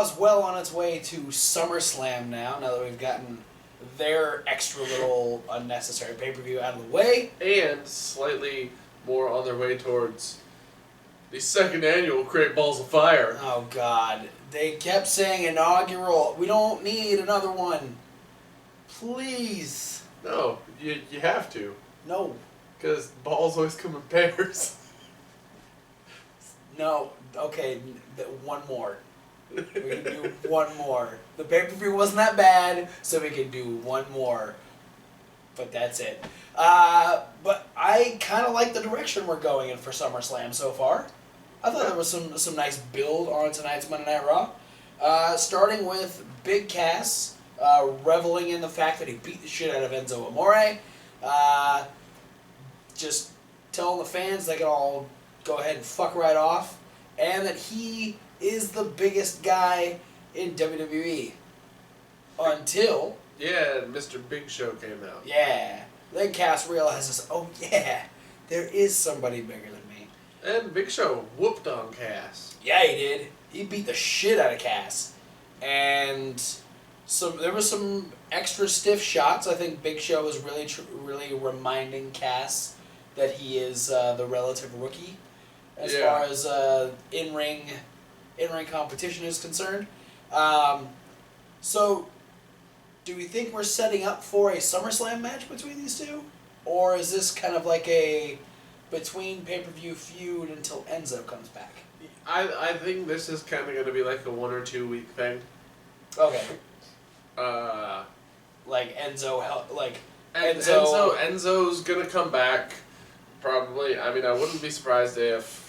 Raw's well on its way to SummerSlam now that we've gotten their extra little unnecessary pay-per-view out of the way. And slightly more on their way towards the second annual Great Balls of Fire. Oh, God. They kept saying inaugural. We don't need another one. Please. No, you have to. No. Because balls always come in pairs. No. Okay, one more. We can do one more. The pay-per-view wasn't that bad, so we can do one more. But that's it. But I kind of like the direction we're going in for SummerSlam so far. I thought there was some nice build on tonight's Monday Night Raw. Starting with Big Cass reveling in the fact that he beat the shit out of Enzo Amore. Just telling the fans they can all go ahead and fuck right off. And that he is the biggest guy in WWE. Until... Yeah, Mr. Big Show came out. Yeah. Then Cass realizes, oh yeah, there is somebody bigger than me. And Big Show whooped on Cass. Yeah, he did. He beat the shit out of Cass. And there was some extra stiff shots. I think Big Show was really reminding Cass that he is the relative rookie as far as in-ring competition is concerned. So, do we think we're setting up for a SummerSlam match between these two? Or is this kind of like a between pay-per-view feud until Enzo comes back? I think this is kind of going to be like a 1 or 2 week thing. Okay. Like Enzo's going to come back. Probably. I mean, I wouldn't be surprised if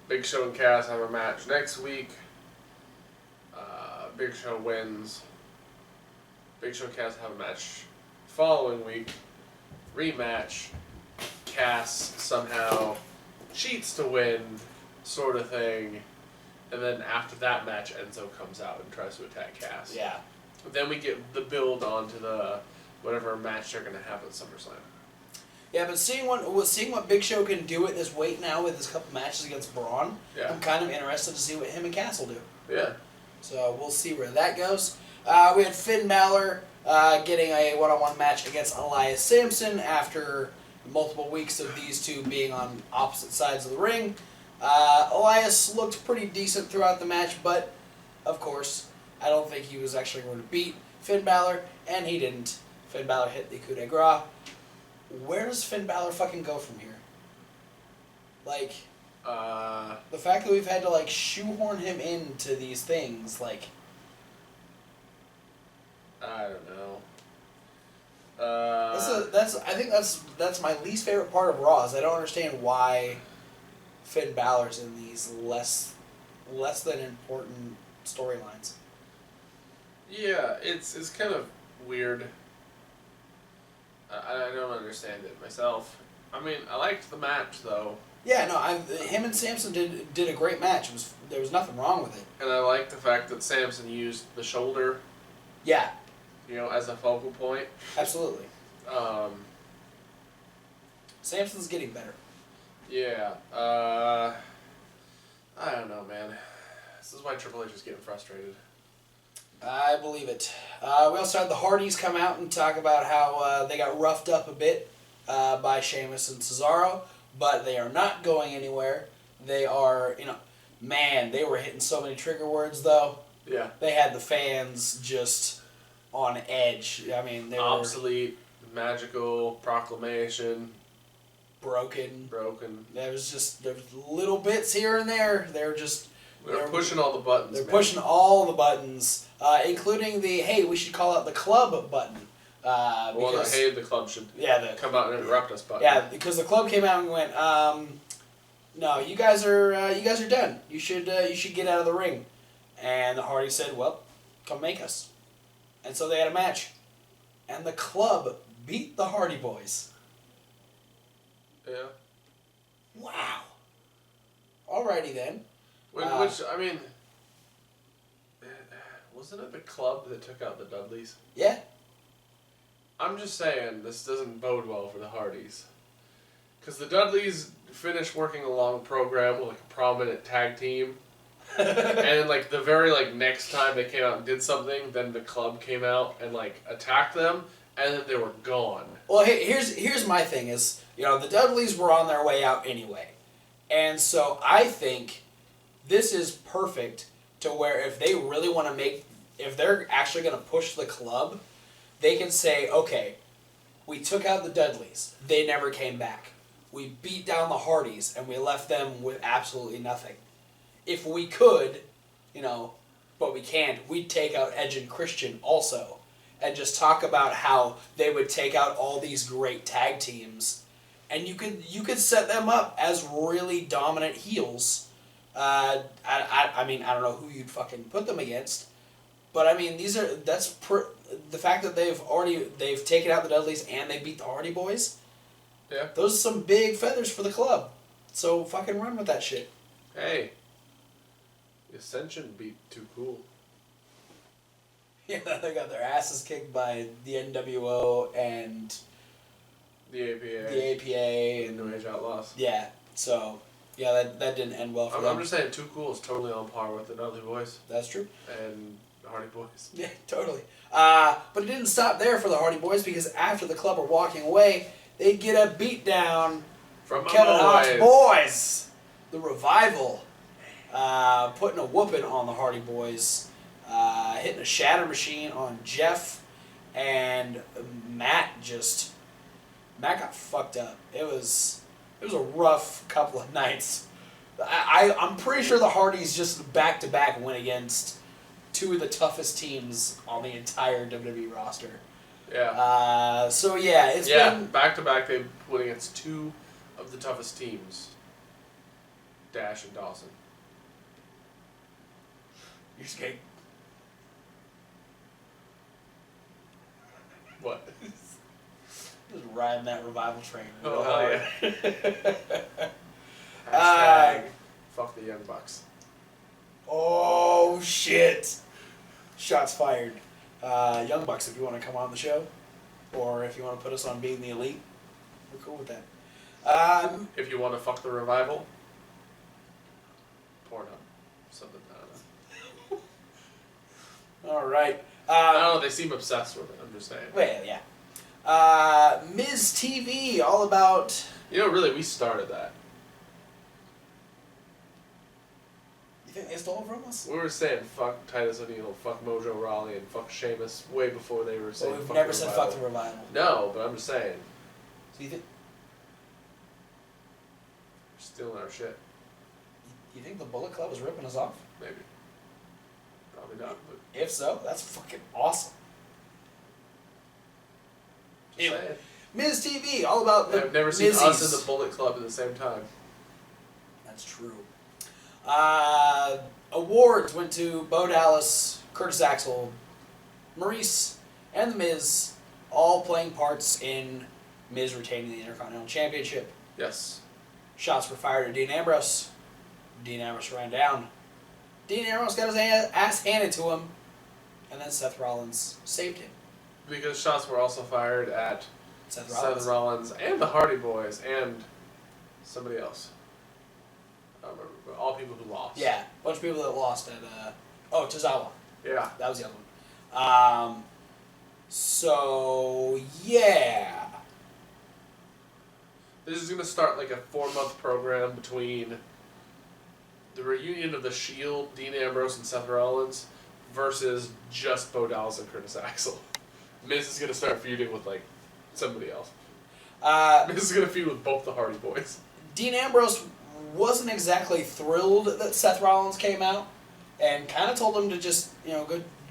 Big Show and Cass have a match next week. Big Show wins. Big Show and Cass have a match following week. Rematch. Cass somehow cheats to win, sort of thing. And then after that match, Enzo comes out and tries to attack Cass. Yeah. Then we get the build onto the whatever match they're going to have at SummerSlam. Yeah, but seeing what Big Show can do at this weight now with his couple matches against Braun, yeah. I'm kind of interested to see what him and Cass will do. Yeah. So we'll see where that goes. We had Finn Balor getting a one-on-one match against Elias Sampson after multiple weeks of these two being on opposite sides of the ring. Elias looked pretty decent throughout the match, but of course, I don't think he was actually going to beat Finn Balor, and he didn't. Finn Balor hit the coup de grace. Where does Finn Balor fucking go from here? Like, the fact that we've had to like shoehorn him into these things, like, I don't know. I think that's my least favorite part of Raw. Is I don't understand why Finn Balor's in these less than important storylines. Yeah, it's kind of weird. I don't understand it myself. I mean, I liked the match though. Yeah, no, him and Samson did a great match. There was nothing wrong with it. And I like the fact that Samson used the shoulder. Yeah. You know, as a focal point. Absolutely. Samson's getting better. Yeah. I don't know, man. This is why Triple H is getting frustrated. I believe it. We also had the Hardys come out and talk about how they got roughed up a bit by Sheamus and Cesaro, but they are not going anywhere. They are, man, they were hitting so many trigger words, though. Yeah. They had the fans just on edge. I mean, they were... Obsolete, magical, proclamation. Broken. There was little bits here and there. They're pushing all the buttons. They're pushing all the buttons, including the hey, we should call out the club button. Because, hey, the club should come out and interrupt us button. Yeah, because the club came out and went, no, you guys are done. You should get out of the ring. And the Hardys said, well, come make us. And so they had a match, and the club beat the Hardy Boys. Yeah. Wow. Alrighty then. Which, I mean, wasn't it the club that took out the Dudleys? Yeah. I'm just saying, this doesn't bode well for the Hardys. Because the Dudleys finished working a long program with like a prominent tag team. And like the very like next time they came out and did something, then the club came out and like attacked them, and then they were gone. Well, here's my thing is, the Dudleys were on their way out anyway. And so I think this is perfect to where if they really want to if they're actually going to push the club, they can say, okay, we took out the Dudleys. They never came back. We beat down the Hardys and we left them with absolutely nothing. If we could, but we can't, we'd take out Edge and Christian also. And just talk about how they would take out all these great tag teams, and you could set them up as really dominant heels. I don't know who you'd fucking put them against, but I mean the fact that they've taken out the Dudleys and they beat the Hardy Boys. Yeah, those are some big feathers for the club. So fucking run with that shit. Hey, the Ascension beat Too Cool. Yeah, they got their asses kicked by the NWO and the APA. The APA and New Age Outlaws. Yeah, so that didn't end well for them. I'm just saying, Too Cool is totally on par with the Dudley Boys. That's true. And the Hardy Boys. Yeah, totally. But it didn't stop there for the Hardy Boys, because after the club were walking away, they get a beatdown from Kevin Hawk's boys. The Revival, putting a whooping on the Hardy Boys. Hitting a shatter machine on Jeff, and Matt got fucked up. It was a rough couple of nights. I'm pretty sure the Hardys just back to back went against two of the toughest teams on the entire WWE roster. Yeah. It's been back to back. They went against two of the toughest teams. Dash and Dawson. You're scared. What? Just riding that Revival train. Oh, hell yeah. Hashtag fuck the Young Bucks. Oh, shit. Shots fired. Young Bucks, if you want to come on the show, or if you want to put us on Being the Elite, we're cool with that. If you want to fuck the Revival, Pornhub. Something, I don't know. All right. I don't know, they seem obsessed with it, I'm just saying. Well, yeah. Ms. TV, all about... Really, we started that. You think they stole it from us? We were saying fuck Titus O'Neil, fuck Mojo Rawley, and fuck Sheamus way before they were saying we've fuck never the said Revival. fuck the Revival. No, but I'm just saying. So you think... We're stealing our shit. You think the Bullet Club is ripping us off? Maybe. Probably not, but... If so, that's fucking awesome. Just Anyway, saying. Ms. TV, all about the I've never seen Mizzies. us in the Bullet Club at the same time. That's true. Awards went to Bo Dallas, Curtis Axel, Maurice, and The Miz, all playing parts in Miz retaining the Intercontinental Championship. Yes. Shots were fired at Dean Ambrose. Dean Ambrose ran down. Dean Ambrose got his ass handed to him, and then Seth Rollins saved him. Because shots were also fired at Seth Rollins. Seth Rollins and the Hardy Boys and somebody else. I don't remember, but all people who lost. Yeah, a bunch of people that lost at, Tozawa. Yeah. That was the other one. Yeah. This is going to start like a 4-month program between the reunion of the Shield, Dean Ambrose and Seth Rollins, versus just Bo Dallas and Curtis Axel. Miz is going to start feuding with like somebody else. Miz is going to feud with both the Hardy Boys. Dean Ambrose wasn't exactly thrilled that Seth Rollins came out, and kind of told him to just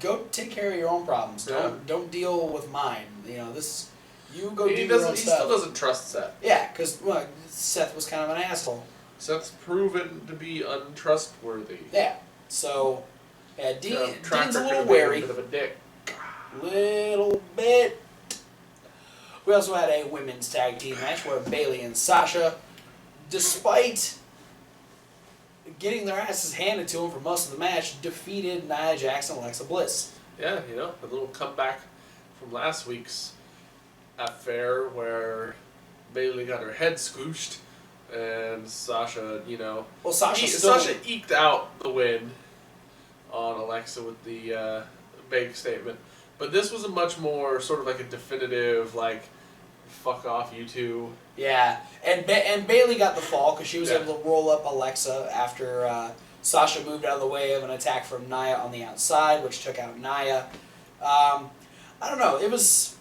go take care of your own problems. Yeah. Don't deal with mine. You go do He your own He stuff. still doesn't trust Seth. Yeah, because Seth was kind of an asshole. Seth's proven to be untrustworthy. Yeah, so Dean's Tracker a little could have been wary. A bit of a dick. Little bit. We also had a women's tag team match where Bayley and Sasha, despite getting their asses handed to them for most of the match, defeated Nia Jax and Alexa Bliss. Yeah, a little comeback from last week's affair where Bayley got her head squooshed and Sasha, Well, Sasha Sasha eked out the win on Alexa with the big statement. But this was a much more sort of like a definitive, like, fuck off, you two. Yeah, and Bailey got the fall because she was Yeah. able to roll up Alexa after Sasha moved out of the way of an attack from Nia on the outside, which took out Nia. I don't know. It was.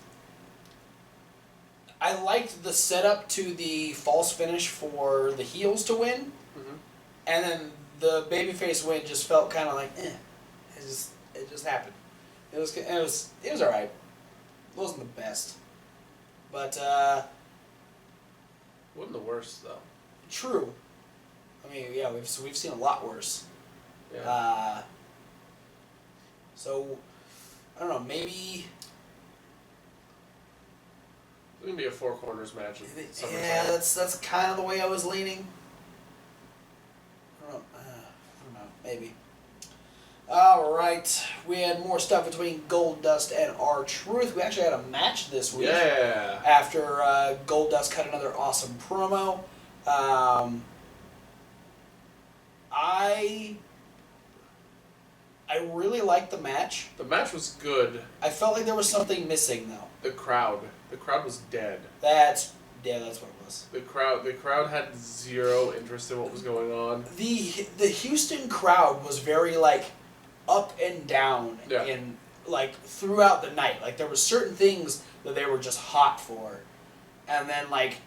I liked the setup to the false finish for the heels to win, Mm-hmm. and then the babyface win just felt kind of like, it just happened. It was all right. It wasn't the best, but Wasn't the worst though. true. I mean, yeah, we've seen a lot worse. Yeah. So I don't know. Maybe. It's gonna be a four corners match. Yeah, that's kind of the way I was leaning. I don't know. Maybe. All right, we had more stuff between Goldust and R-Truth. We actually had a match this week. Yeah. After Goldust cut another awesome promo. I really liked the match. The match was good. I felt like there was something missing though. The crowd was dead. That's what it was. The crowd had zero interest in what was going on. The Houston crowd was very like up and down in like throughout the night. Like there were certain things that they were just hot for, and then like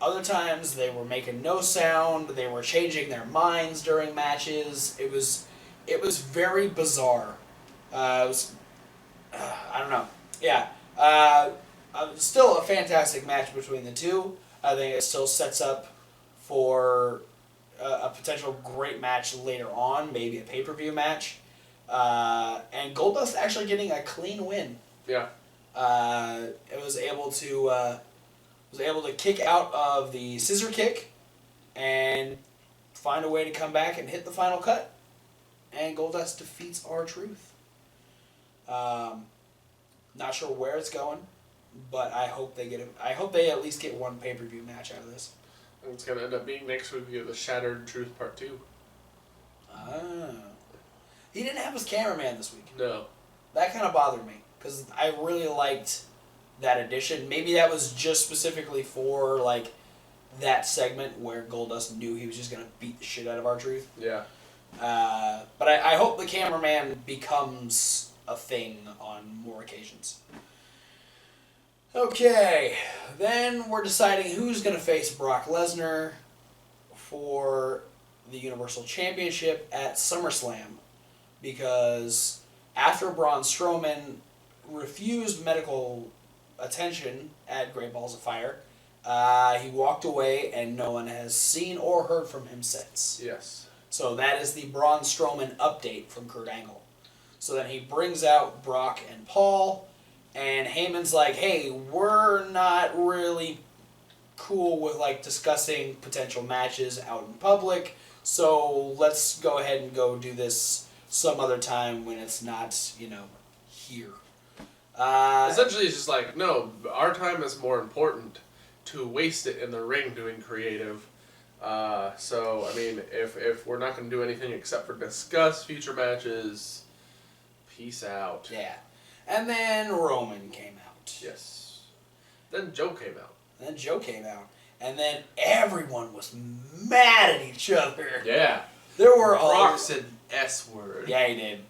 other times they were making no sound. They were changing their minds during matches. It was very bizarre. I don't know. Yeah. Still a fantastic match between the two. I think it still sets up for a potential great match later on, maybe a pay-per-view match. And Goldust actually getting a clean win. Yeah. It was able to kick out of the scissor kick and find a way to come back and hit the final cut. And Goldust defeats R-Truth. Not sure where it's going, but I hope they at least get one pay-per-view match out of this. And it's gonna end up being next week. We get the Shattered Truth Part 2. Ah. He didn't have his cameraman this week. No. That kind of bothered me because I really liked that addition. Maybe that was just specifically for like that segment where Goldust knew he was just gonna beat the shit out of R-Truth. Yeah. But I hope the cameraman becomes a thing on more occasions. Okay, then we're deciding who's going to face Brock Lesnar for the Universal Championship at SummerSlam. Because after Braun Strowman refused medical attention at Great Balls of Fire, he walked away and no one has seen or heard from him since. Yes. So that is the Braun Strowman update from Kurt Angle. So then he brings out Brock and Paul, and Heyman's like, hey, we're not really cool with like discussing potential matches out in public, so let's go ahead and go do this some other time when it's not, here. Essentially, it's just like, no, our time is more important to waste it in the ring doing creative. So, I mean, if we're not going to do anything except for discuss future matches, peace out. Yeah. And then Roman came out. Yes. Then Joe came out. And then everyone was mad at each other. Yeah. There were Brock said S word. Yeah, he did.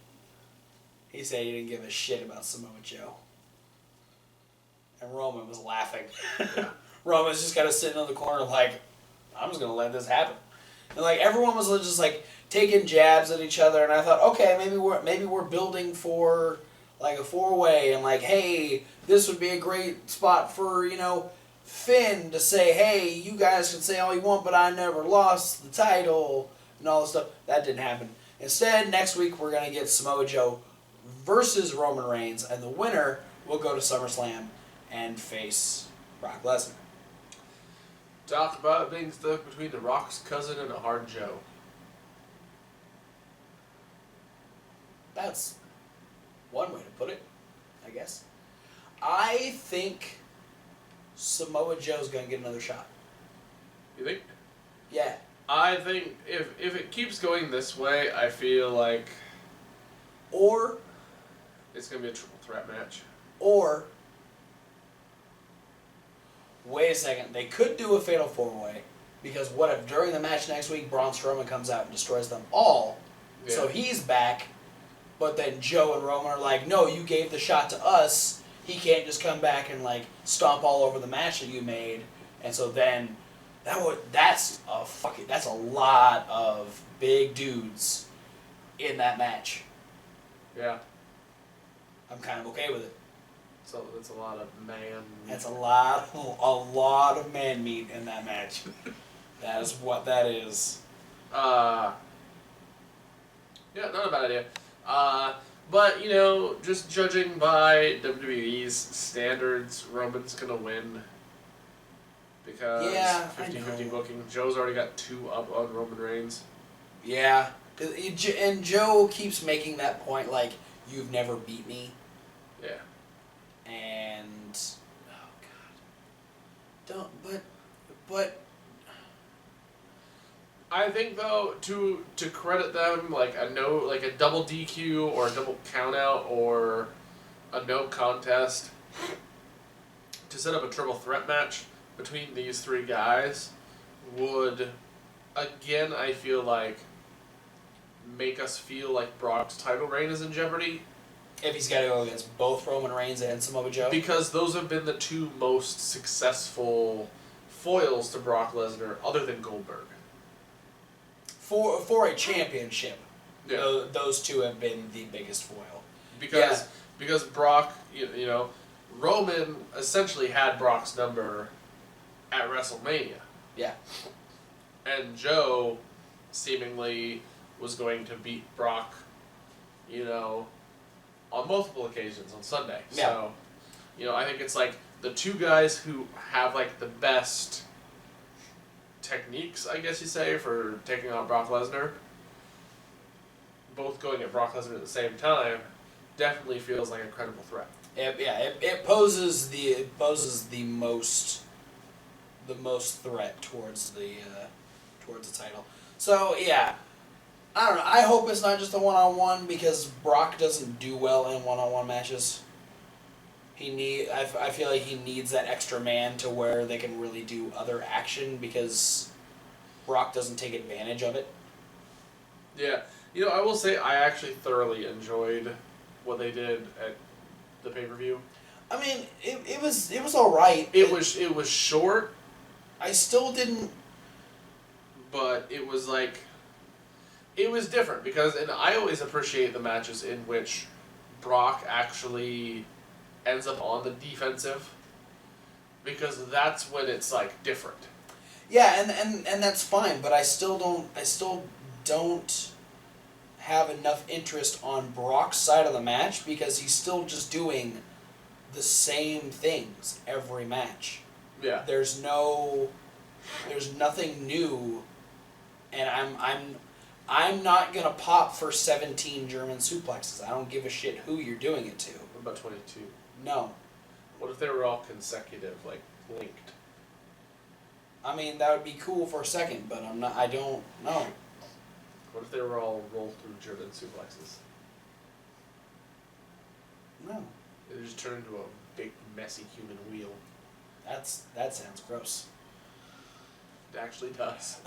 He said he didn't give a shit about Samoa Joe. And Roman was laughing. Yeah. Roman was just kind of sitting in the corner like, I'm just going to let this happen. And like everyone was just like taking jabs at each other, and I thought, okay, maybe we're building for like a four-way, and like, hey, this would be a great spot for, Finn to say, hey, you guys can say all you want, but I never lost the title, and all this stuff. That didn't happen. Instead, next week we're going to get Samoa Joe versus Roman Reigns, and the winner will go to SummerSlam and face Brock Lesnar. Talk about being stuck between The Rock's cousin and a hard Joe. That's one way to put it, I guess. I think Samoa Joe's going to get another shot. You think? I think if it keeps going this way, I feel like Or it's gonna be a triple threat match. Or, wait a second, they could do a Fatal 4-Way, because what if during the match next week, Braun Strowman comes out and destroys them all, so he's back, but then Joe and Roman are like, no, you gave the shot to us, he can't just come back and, like, stomp all over the match that you made, and so then, that's a lot of big dudes in that match. Yeah. I'm kind of okay with it. So that's a lot of man. That's a lot of man meat in that match. That is what that is. Yeah, not a bad idea. But you know, just judging by WWE's standards, Roman's gonna win. Because 50-50 booking. Joe's already got 2 up on Roman Reigns. Yeah. And Joe keeps making that point, like, you've never beat me. Yeah. And but I think though to credit them, like a double DQ or a double countout or a no contest to set up a triple threat match between these 3 guys would again, I feel like, make us feel like Brock's title reign is in jeopardy. If he's got to go against both Roman Reigns and Samoa Joe? Because those have been the 2 most successful foils to Brock Lesnar, other than Goldberg. For a championship, Yeah. those 2 have been the biggest foil. Because Brock, you know, Roman essentially had Brock's number at WrestleMania. Yeah. And Joe seemingly was going to beat Brock, you know, on multiple occasions on Sunday. Yeah. So, you know, I think it's like the 2 guys who have like the best techniques, I guess you say, for taking on Brock Lesnar, both going at Brock Lesnar at the same time, definitely feels like a credible threat. It poses the most threat towards the title. So yeah, I don't know. I hope it's not just a one-on-one, because Brock doesn't do well in one-on-one matches. I feel like he needs that extra man to where they can really do other action, because Brock doesn't take advantage of it. Yeah, you know, I will say I actually thoroughly enjoyed what they did at the pay-per-view. I mean, it was all right. It was short. I still didn't. But it was like, it was different and I always appreciate the matches in which Brock actually ends up on the defensive, because that's when it's like different. Yeah, and that's fine, but I still don't have enough interest on Brock's side of the match, because he's still just doing the same things every match. Yeah. There's nothing new, and I'm not gonna pop for 17 German suplexes. I don't give a shit who you're doing it to. What about 22? No. What if they were all consecutive, like linked? I mean, that would be cool for a second, but I don't know. What if they were all rolled through German suplexes? No. They just turn into a big, messy human wheel. That sounds gross. It actually does.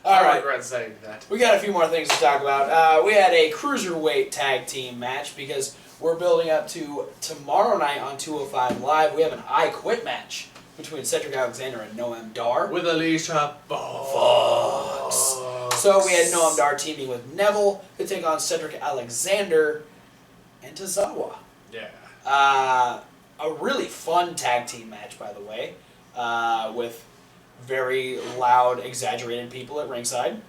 I regret saying that. We got a few more things to talk about. We had a cruiserweight tag team match, because we're building up to tomorrow night on 205 Live. We have an I Quit match between Cedric Alexander and Noam Dar. With Alicia Fox. So we had Noam Dar teaming with Neville to take on Cedric Alexander and Tozawa. Yeah. A really fun tag team match, by the way, with very loud, exaggerated people at ringside.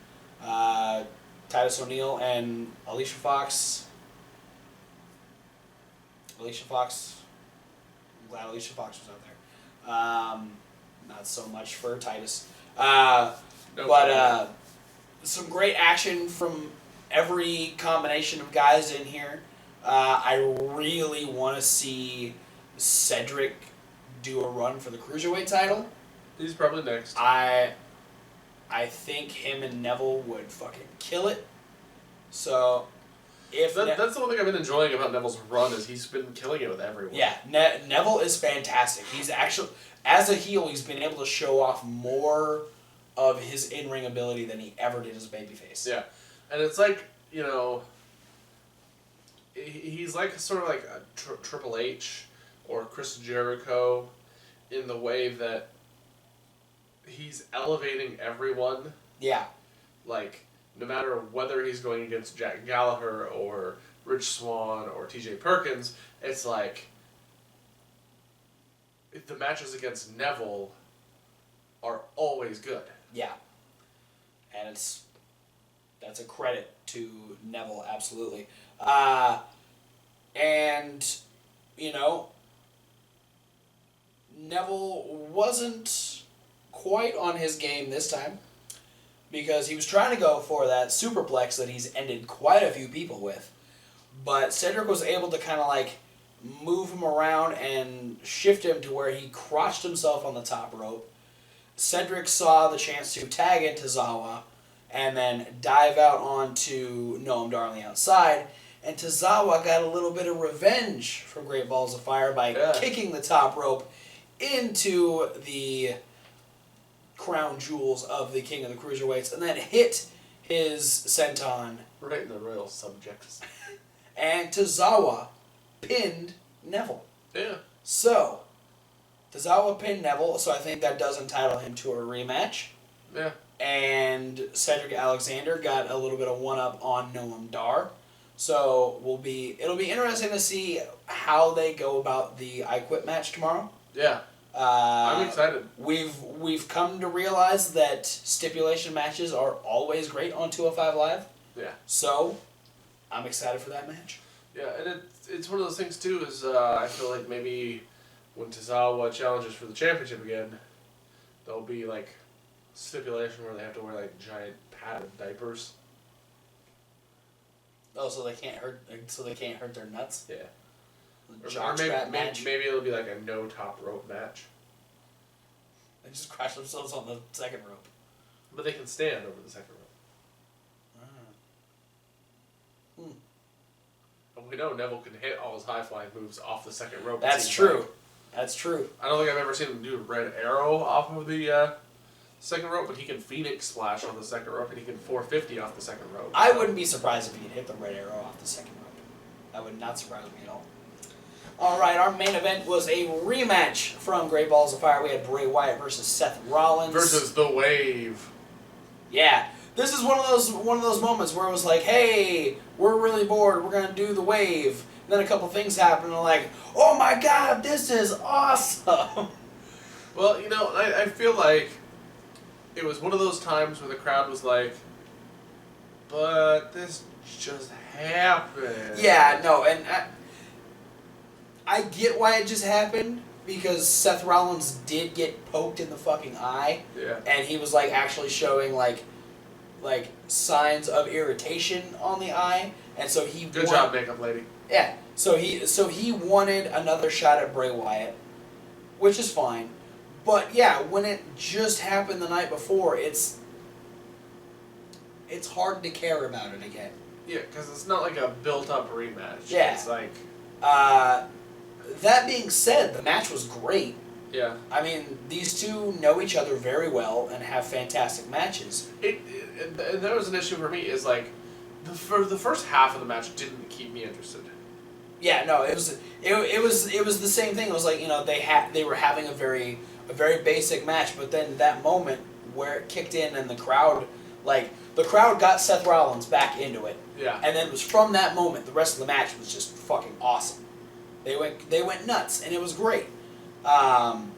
Titus O'Neil and Alicia Fox. I'm glad Alicia Fox was out there. Not so much for Titus. Some great action from every combination of guys in here. I really want to see Cedric do a run for the Cruiserweight title. He's probably next. I think him and Neville would fucking kill it. So, if that's the one thing I've been enjoying about Neville's run is he's been killing it with everyone. Yeah, Neville is fantastic. He's actually, as a heel, he's been able to show off more of his in-ring ability than he ever did as a babyface. Yeah, and it's like, you know, he's like sort of like a Triple H or Chris Jericho in the way that he's elevating everyone. Yeah. Like, no matter whether he's going against Jack Gallagher or Rich Swann or TJ Perkins, it's like the matches against Neville are always good. Yeah. And that's a credit to Neville, absolutely. And, you know, Neville wasn't quite on his game this time because he was trying to go for that superplex that he's ended quite a few people with. But Cedric was able to kind of like move him around and shift him to where he crotched himself on the top rope. Cedric saw the chance to tag into Tozawa and then dive out onto Noam Dar on the outside. And Tozawa got a little bit of revenge from Great Balls of Fire by kicking the top rope into the crown jewels of the King of the Cruiserweights and then hit his senton. Right in the royal subjects. And Tozawa pinned Neville. Yeah. So, Tozawa pinned Neville, so I think that does entitle him to a rematch. Yeah. And Cedric Alexander got a little bit of one-up on Noam Dar. So, it'll be interesting to see how they go about the I Quit match tomorrow. Yeah. I'm excited. We've come to realize that stipulation matches are always great on 205 Live. Yeah. So, I'm excited for that match. Yeah, and it's one of those things too. Is I feel like maybe when Tozawa challenges for the championship again, there'll be like stipulation where they have to wear like giant padded diapers. Oh, so they can't hurt their nuts. Yeah. Or maybe it'll be like a no top rope match. They just crash themselves on the second rope. But they can stand over the second rope. And we know Neville can hit all his high flying moves off the second rope. That's true. That's true. I don't think I've ever seen him do a red arrow off of the second rope, but he can Phoenix splash on the second rope and he can 450 off the second rope. I wouldn't be surprised if he hit the red arrow off the second rope. That would not surprise me at all. Alright, our main event was a rematch from Great Balls of Fire. We had Bray Wyatt versus Seth Rollins. Versus The Wave. Yeah. This is one of those moments where it was like, hey, we're really bored, we're gonna do The Wave. And then a couple things happen and like, oh my god, this is awesome. Well, you know, I feel like it was one of those times where the crowd was like, but this just happened. Yeah, no, and I get why it just happened, because Seth Rollins did get poked in the fucking eye. Yeah. And he was like actually showing like signs of irritation on the eye, and so he Good job, makeup lady. Yeah. So he wanted another shot at Bray Wyatt, which is fine. But yeah, when it just happened the night before, it's hard to care about it again. Yeah, because it's not like a built-up rematch. Yeah. It's like... that being said, the match was great. Yeah. I mean, these two know each other very well and have fantastic matches. And there was an issue for me, is like, the first half of the match didn't keep me interested. Yeah, no, it was the same thing. It was like, you know, they were having a very basic match, but then that moment where it kicked in and the crowd got Seth Rollins back into it. Yeah. And then it was from that moment the rest of the match was just fucking awesome. They went nuts and it was great. And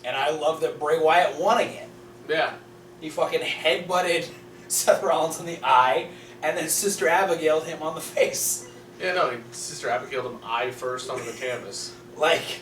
I love that Bray Wyatt won again. Yeah. He fucking headbutted Seth Rollins in the eye, and then Sister Abigail'd him on the face. Yeah, no, Sister Abigail'd him eye first onto the canvas. Like,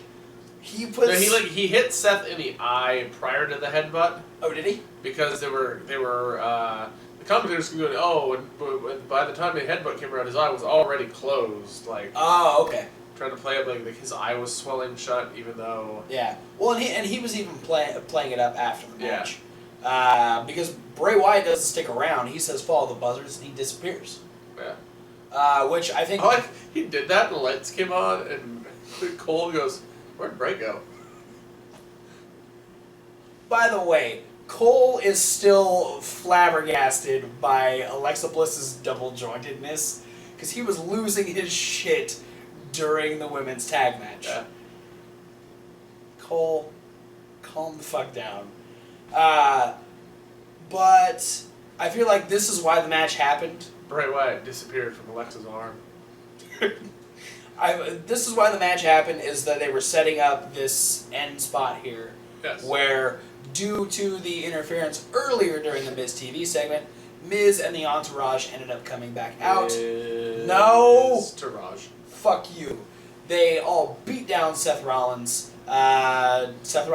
he puts... No, he hit Seth in the eye prior to the headbutt. Oh, did he? Because they were the commentators going, oh, and by the time the headbutt came around, his eye was already closed. Like, oh, okay. Trying to play it like his eye was swelling shut, even though... Yeah. Well, and he was even playing it up after the match. Because Bray Wyatt doesn't stick around. He says follow the buzzards, and he disappears. Yeah. Which I think... He did that, and the lights came on, and Cole goes, where'd Bray go? By the way, Cole is still flabbergasted by Alexa Bliss's double-jointedness, because he was losing his shit during the women's tag match. Yeah. Cole, calm the fuck down. But I feel like this is why the match happened. Bray Wyatt disappeared from Alexa's arm. This is why the match happened, is that they were setting up this end spot here. Yes. Where, due to the interference earlier during the Miz TV segment, Miz and the Entourage ended up coming back out. No! Entourage. Fuck you. They all beat down Seth Rollins. Seth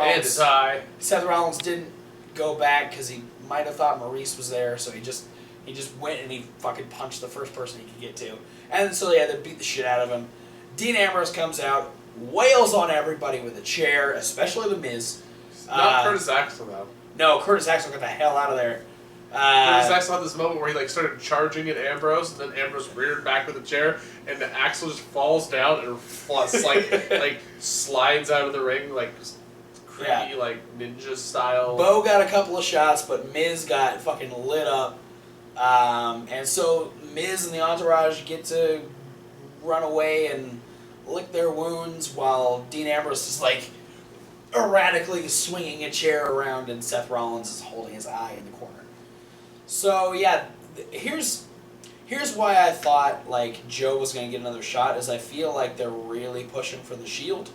Rollins didn't go back because he might have thought Maurice was there, so he just went and he fucking punched the first person he could get to. And so they beat the shit out of him. Dean Ambrose comes out, wails on everybody with a chair, especially the Miz. Not Curtis Axel, though. No, Curtis Axel got the hell out of there. Curtis Axel had this moment where he started charging at Ambrose, and then Ambrose reared back with a chair, and Axel just falls down and slides out of the ring creepy ninja style. Bo got a couple of shots, but Miz got fucking lit up. And so Miz and the Entourage get to run away and lick their wounds while Dean Ambrose is erratically swinging a chair around and Seth Rollins is holding his eye in the corner. So yeah, here's why I thought Joe was going to get another shot, is I feel like they're really pushing for the Shield.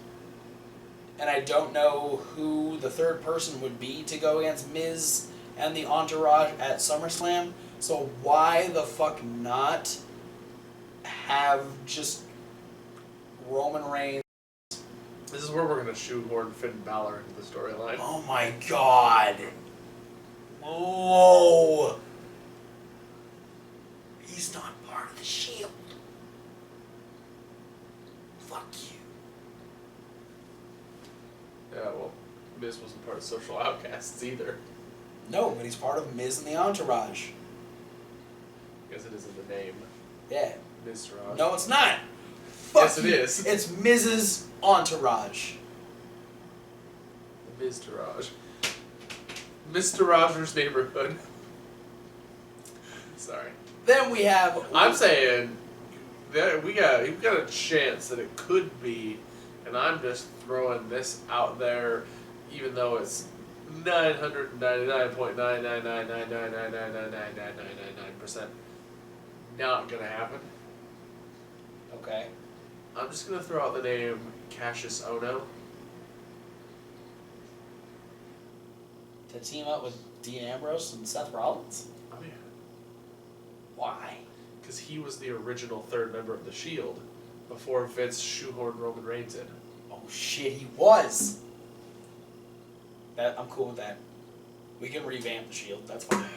And I don't know who the third person would be to go against Miz and the Entourage at SummerSlam. So why the fuck not have just Roman Reigns? This is where we're going to shoehorn Finn Balor into the storyline. Oh my god. Whoa. He's not part of the Shield. Fuck you. Yeah, well, Miz wasn't part of Social Outcasts either. No, but he's part of Miz and the Entourage. I guess it is in the name. Yeah. Miztourage. No, it's not. Fuck yes, it you. is. It's Mrs. Entourage. Miztourage. Miztouranger's Neighborhood. Sorry. Then we have... I'm saying that we've got a chance that it could be, and I'm just throwing this out there, even though it's 999.9999999999999% not gonna happen. Okay. I'm just gonna throw out the name Cassius Ohno. To team up with Dean Ambrose and Seth Rollins? Oh yeah. Why? Because he was the original third member of the Shield before Vince shoehorned Roman Reigns in. Oh shit, he was! I'm cool with that. We can revamp the Shield, that's fine.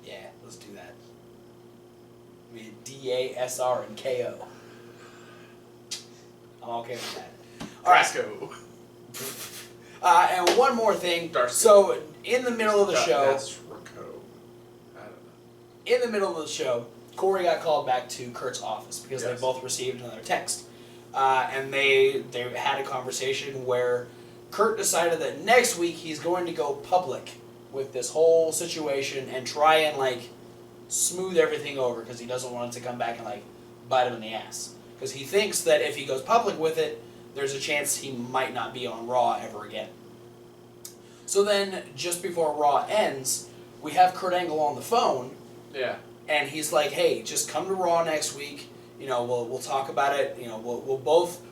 Yeah, let's do that. We DASR and KO. I'm okay with that. Alright. Go. And one more thing. Darcy. So, in the middle of the show... That's Rico. I don't know. In the middle of the show, Corey got called back to Kurt's office because Yes. they both received another text. And they had a conversation where Kurt decided that next week he's going to go public with this whole situation and try and smooth everything over because he doesn't want it to come back and bite him in the ass. Because he thinks that if he goes public with it, there's a chance he might not be on Raw ever again. So then, just before Raw ends, we have Kurt Angle on the phone. Yeah. And he's like, "Hey, just come to Raw next week. We'll talk about it. We'll both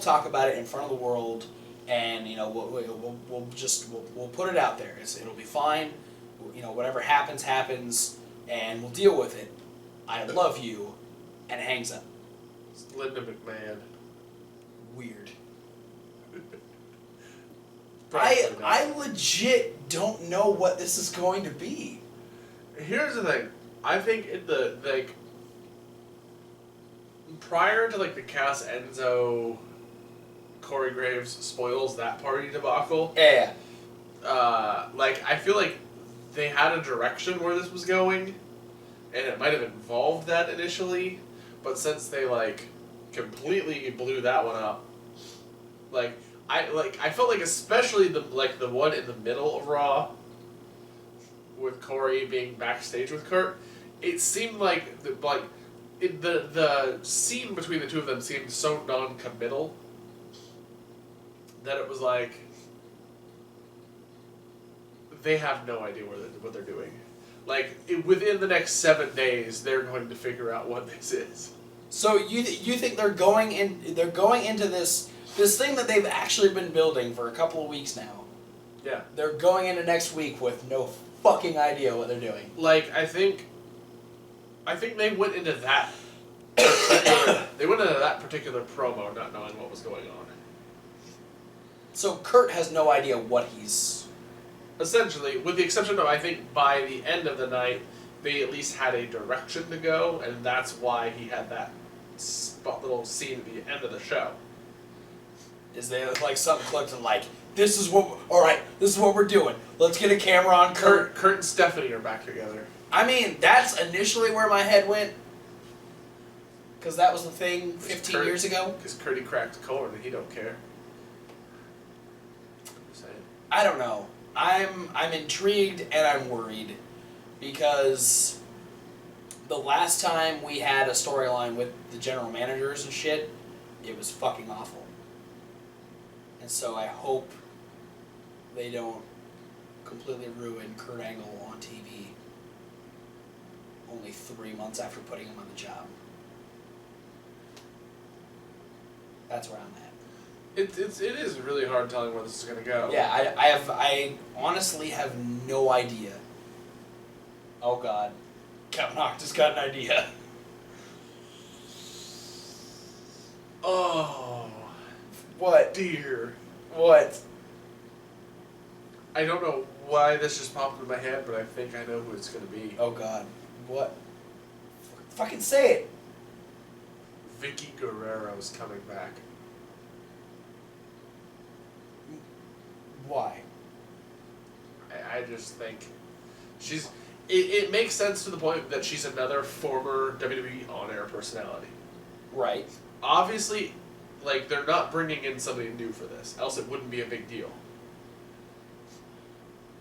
talk about it in front of the world, and we'll put it out there. It'll be fine. Whatever happens, happens, and we'll deal with it. I love you," and it hangs up. It's Linda McMahon. Weird. I legit don't know what this is going to be. Here's the thing. I think prior to the Cass Enzo Corey Graves spoils that party debacle. Yeah. like, I feel like they had a direction where this was going, and it might have involved that initially, but since they, like, completely blew that one up, I felt like especially the one in the middle of Raw, with Corey being backstage with Kurt, it seemed like the scene between the two of them seemed so non-committal that it was like they have no idea what they're doing. Like, within the next 7 days, they're going to figure out what this is. So you think they're going into this thing that they've actually been building for a couple of weeks now? Yeah. They're going into next week with no fucking idea what they're doing. Like, I think they went into that particular promo not knowing what was going on. So Kurt has no idea what he's... Essentially, with the exception of, I think, by the end of the night, they at least had a direction to go, and that's why he had that little scene at the end of the show. Is they like something clicked and like, this is what we're doing. Let's get a camera on Kurt. Kurt and Stephanie are back together. I mean, that's initially where my head went. Because that was the thing 15 years ago. Because Kurtie cracked Colt and he don't care. I'm saying. I don't know. I'm intrigued and I'm worried. Because the last time we had a storyline with the general managers and shit, it was fucking awful. And so I hope they don't completely ruin Kurt Angle on TV only 3 months after putting him on the job. That's where I'm at. It is really hard telling where this is gonna go. Yeah, I honestly have no idea. Oh God, Kevin Hawk just got an idea. Oh, what? Dear. What? I don't know why this just popped in my head, but I think I know who it's gonna be. Oh God, what? Fucking say it. Vicky Guerrero's coming back. Why? I just think she's... It makes sense to the point that she's another former WWE on-air personality. Right. Obviously, like, they're not bringing in somebody new for this, else it wouldn't be a big deal.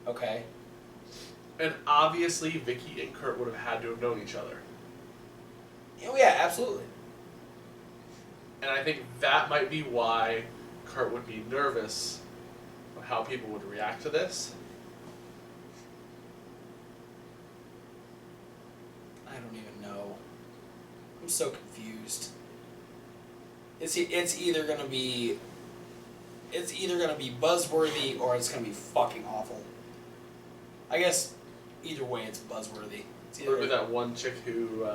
Okay. And obviously, Vicky and Kurt would have had to have known each other. Oh yeah, absolutely. And I think that might be why Kurt would be nervous of how people would react to this. I don't even know. I'm so confused. It's either gonna be buzzworthy or it's gonna be fucking awful. I guess either way it's buzzworthy. It's either Remember that one chick who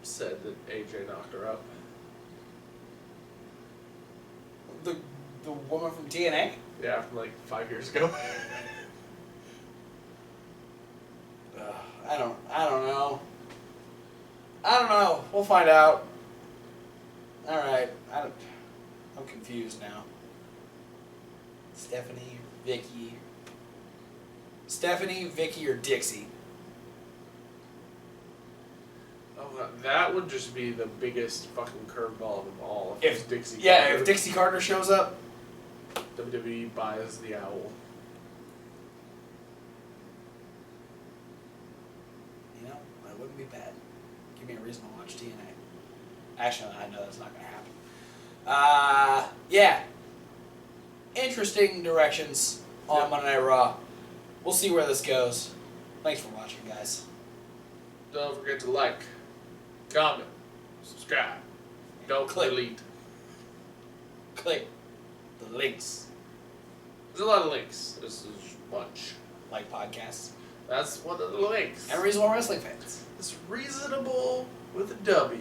said that AJ knocked her up? the woman from TNA? Yeah, from like 5 years ago. I don't know. I don't know. We'll find out. All right. I'm confused now. Stephanie, Vicky, or Dixie? Oh, that would just be the biggest fucking curveball of them all. If Dixie if Dixie Carter shows up, WWE buys the owl. you know, that wouldn't be bad. Give me a reason to watch TNA. Actually, I know that's not going to happen. Yeah. Interesting directions on Monday Night Raw. We'll see where this goes. Thanks for watching, guys. Don't forget to like, comment, subscribe. Don't delete. Click the links. There's a lot of links. This is a bunch. Like podcasts. That's one of the links. And Reasonable Wrestling Fans. It's reasonable with a W.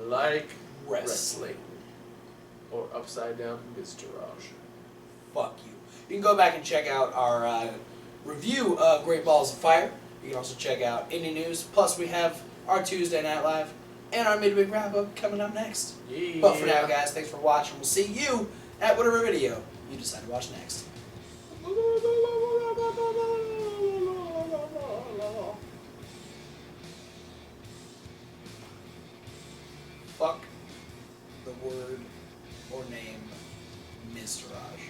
Like wrestling. Or upside down Mr. Raj. Fuck you. You can go back and check out our review of Great Balls of Fire. You can also check out Indie News. Plus, we have our Tuesday Night Live and our midweek wrap-up coming up next. Yeah. But for now, guys, thanks for watching. We'll see you at whatever video you decide to watch next. Fuck the word or name Mr. Raj.